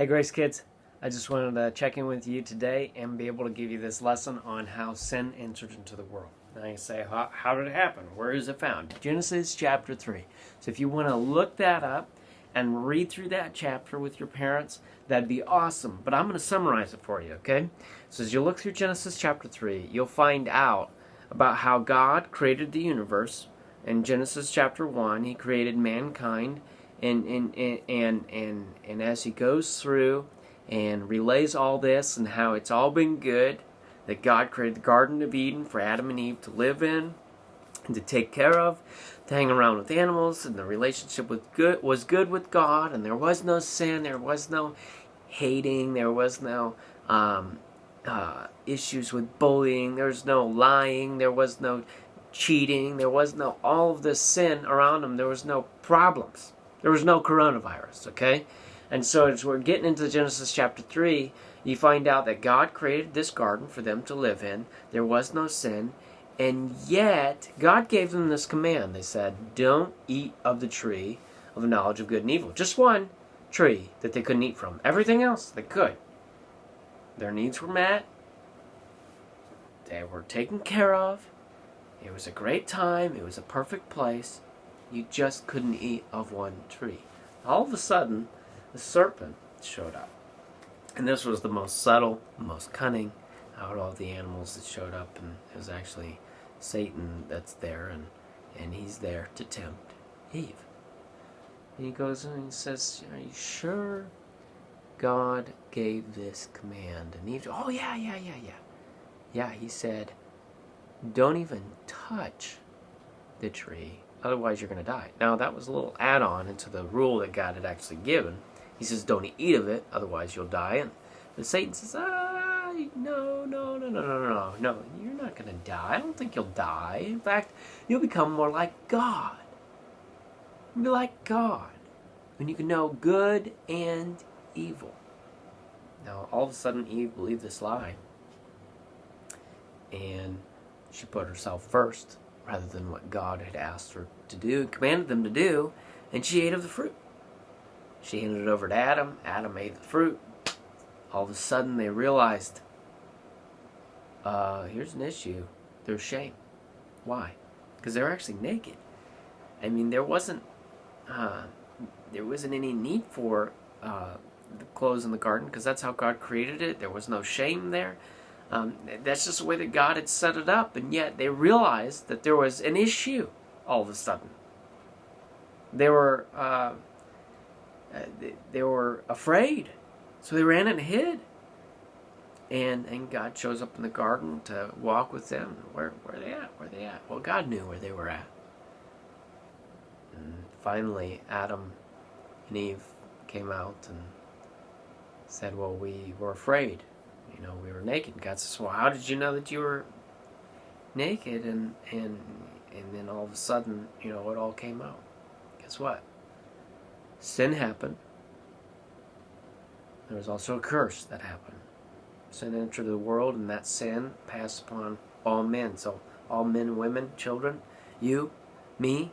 Hey Grace Kids, I just wanted to check in with you today and be able to give you this lesson on how sin entered into the world. Now you say, how did it happen? Where is it found? Genesis chapter 3. So if you want to look that up and read through that chapter with your parents, that'd be awesome. But I'm going to summarize it for you, okay? So as you look through Genesis chapter 3, you'll find out about how God created the universe. In Genesis chapter 1, he created mankind. And as he goes through and relays all this and how it's all been good, that God created the Garden of Eden for Adam and Eve to live in and to take care of, to hang around with animals, and the relationship was good with God, and there was no sin, there was no hating, there was no issues with bullying, there was no lying, there was no cheating, there was no all of this sin around them, there was no problems. There was no coronavirus, okay? And so as we're getting into Genesis chapter 3, you find out that God created this garden for them to live in. There was no sin. And yet, God gave them this command. They said, don't eat of the tree of the knowledge of good and evil. Just one tree that they couldn't eat from. Everything else, they could. Their needs were met. They were taken care of. It was a great time. It was a perfect place. You just couldn't eat of one tree. All of a sudden, the serpent showed up. And this was the most subtle, most cunning out of all the animals that showed up. And it was actually Satan that's there, and he's there to tempt Eve. And he goes and he says, are you sure God gave this command? And Eve, oh yeah. Yeah, he said, don't even touch the tree. Otherwise, you're going to die. Now, that was a little add-on into the rule that God had actually given. He says, don't eat of it, otherwise you'll die. And Satan says, no, you're not going to die. I don't think you'll die. In fact, you'll become more like God. You'll be like God, when you can know good and evil. Now, all of a sudden, Eve believed this lie. And she put herself first, rather than what God had asked her to do, commanded them to do, and she ate of the fruit. She handed it over to Adam. Adam ate the fruit. All of a sudden, they realized, here's an issue. There's shame. Why? Because they were actually naked. I mean, there wasn't any need for the clothes in the garden, because that's how God created it. There was no shame there. That's just the way that God had set it up, and yet they realized that there was an issue all of a sudden. They were afraid, so they ran and hid. And God shows up in the garden to walk with them. Where are they at? Where are they at? Well, God knew where they were at. And finally, Adam and Eve came out and said, well, we were afraid. We were naked. God says, well, how did you know that you were naked? And then all of a sudden, it all came out. Guess what? Sin happened. There was also a curse that happened. Sin entered the world, and that sin passed upon all men. So all men and women, children, you, me,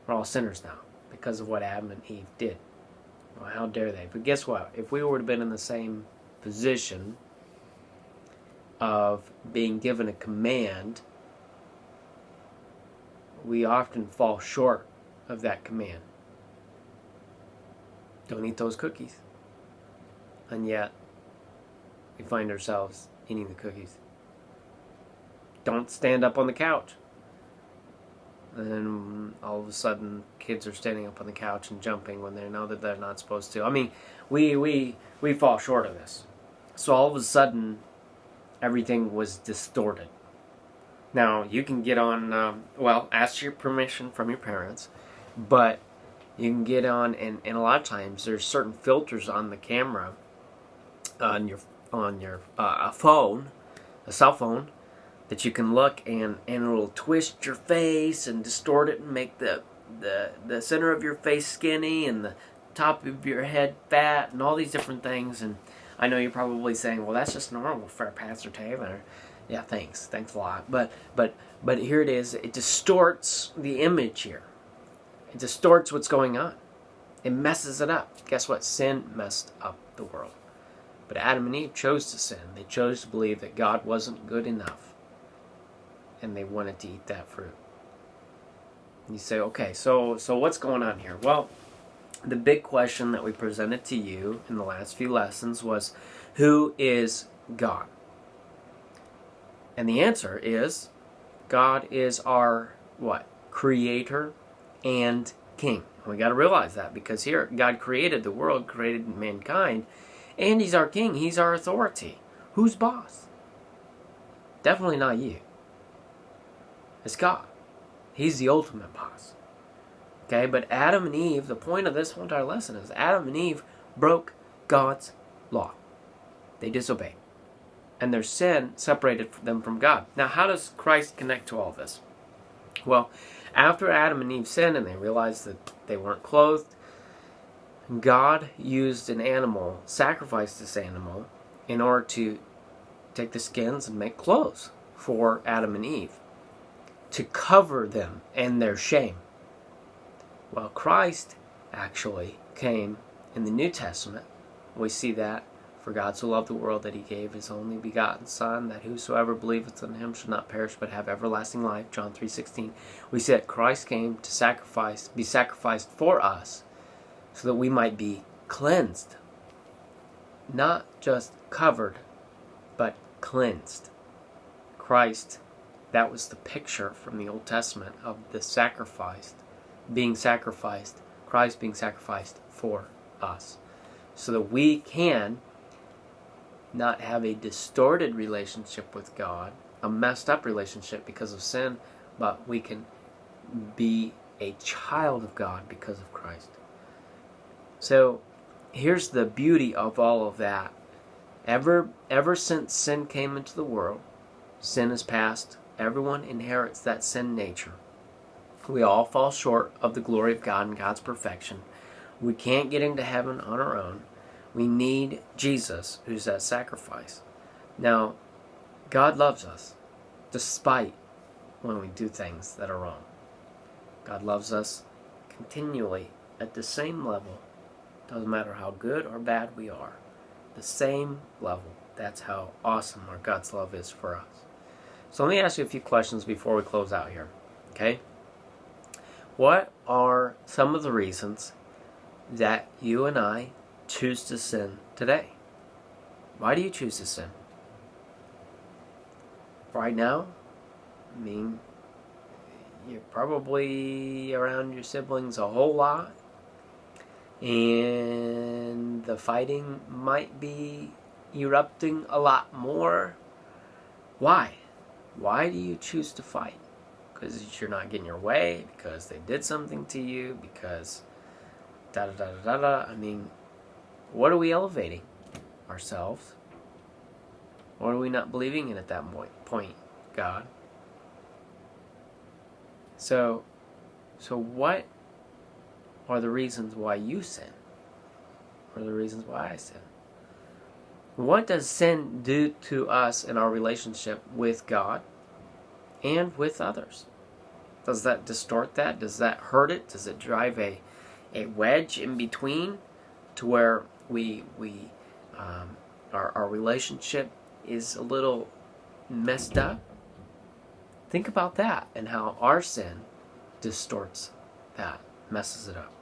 we're all sinners now because of what Adam and Eve did. Well, how dare they? But guess what? If we would have been in the same position of being given a command, we often fall short of that command. Don't eat those cookies. And yet, we find ourselves eating the cookies. Don't stand up on the couch. And then all of a sudden, kids are standing up on the couch and jumping when they know that they're not supposed to. I mean, we fall short of this. So all of a sudden, everything was distorted. Now, you can get on, ask your permission from your parents, but you can get on, and a lot of times there's certain filters on the camera, on your phone, a cell phone, that you can look and it'll twist your face and distort it and make the center of your face skinny and the top of your head fat and all these different things. And I know you're probably saying, well, that's just normal for Pastor Taylor. Yeah, thanks a lot. But here it is. It distorts the image here. It distorts what's going on. It messes it up. Guess what? Sin messed up the world. But Adam and Eve chose to sin. They chose to believe that God wasn't good enough. And they wanted to eat that fruit. And you say, okay, so what's going on here? Well, the big question that we presented to you in the last few lessons was, who is God? And the answer is, God is our, what? Creator and King. We got to realize that, because here God created the world, created mankind, and He's our King. He's our authority. Who's boss? Definitely not you. It's God. He's the ultimate boss. Okay, but Adam and Eve, the point of this whole entire lesson is Adam and Eve broke God's law. They disobeyed. And their sin separated them from God. Now, how does Christ connect to all this? Well, after Adam and Eve sinned and they realized that they weren't clothed, God used an animal, sacrificed this animal, in order to take the skins and make clothes for Adam and Eve, to cover them and their shame. Well, Christ actually came in the New Testament. We see that, for God so loved the world that He gave His only begotten Son, that whosoever believeth in Him should not perish but have everlasting life. John 3:16. We see that Christ came to be sacrificed for us, so that we might be cleansed. Not just covered, but cleansed. Christ, that was the picture from the Old Testament of the sacrifice, being sacrificed, Christ being sacrificed for us, so that we can not have a distorted relationship with God, a messed up relationship because of sin, but we can be a child of God because of Christ. So here's the beauty of all of that. Ever since sin came into the world, sin is passed. Everyone inherits that sin nature. We all fall short of the glory of God and God's perfection. We can't get into heaven on our own. We need Jesus, who's that sacrifice. Now, God loves us, despite when we do things that are wrong. God loves us continually at the same level. Doesn't matter how good or bad we are. The same level. That's how awesome our God's love is for us. So let me ask you a few questions before we close out here. Okay? What are some of the reasons that you and I choose to sin today? Why do you choose to sin? Right now, I mean, you're probably around your siblings a whole lot, and the fighting might be erupting a lot more. Why? Why do you choose to fight? Because you're not getting your way, because they did something to you, because da-da-da-da-da. I mean, what are we elevating? Ourselves? What are we not believing in at that point? God. So what are the reasons why you sin? What are the reasons why I sin? What does sin do to us in our relationship with God and with others? Does that distort that? Does that hurt it? Does it drive a wedge in between to where our relationship is a little messed up? Think about that and how our sin distorts that, messes it up.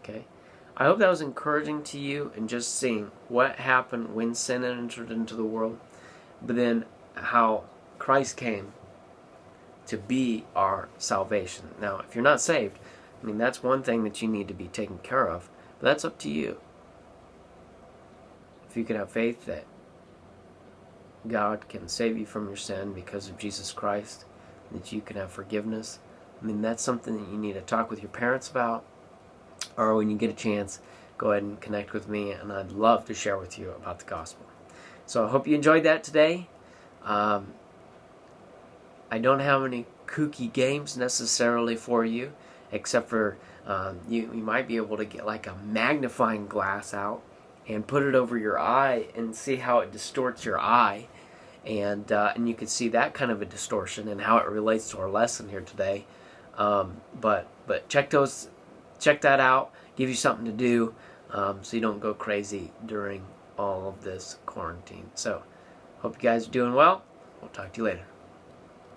Okay? I hope that was encouraging to you, and just seeing what happened when sin entered into the world, but then how Christ came to be our salvation. Now, if you're not saved, I mean, that's one thing that you need to be taken care of, but that's up to you. If you can have faith that God can save you from your sin because of Jesus Christ, that you can have forgiveness, I mean, that's something that you need to talk with your parents about, or when you get a chance, go ahead and connect with me, and I'd love to share with you about the gospel. So I hope you enjoyed that today. I don't have any kooky games necessarily for you, except for you might be able to get like a magnifying glass out and put it over your eye and see how it distorts your eye, and you can see that kind of a distortion and how it relates to our lesson here today. But check that out. give you something to do, so you don't go crazy during all of this quarantine. So, hope you guys are doing well. We'll talk to you later.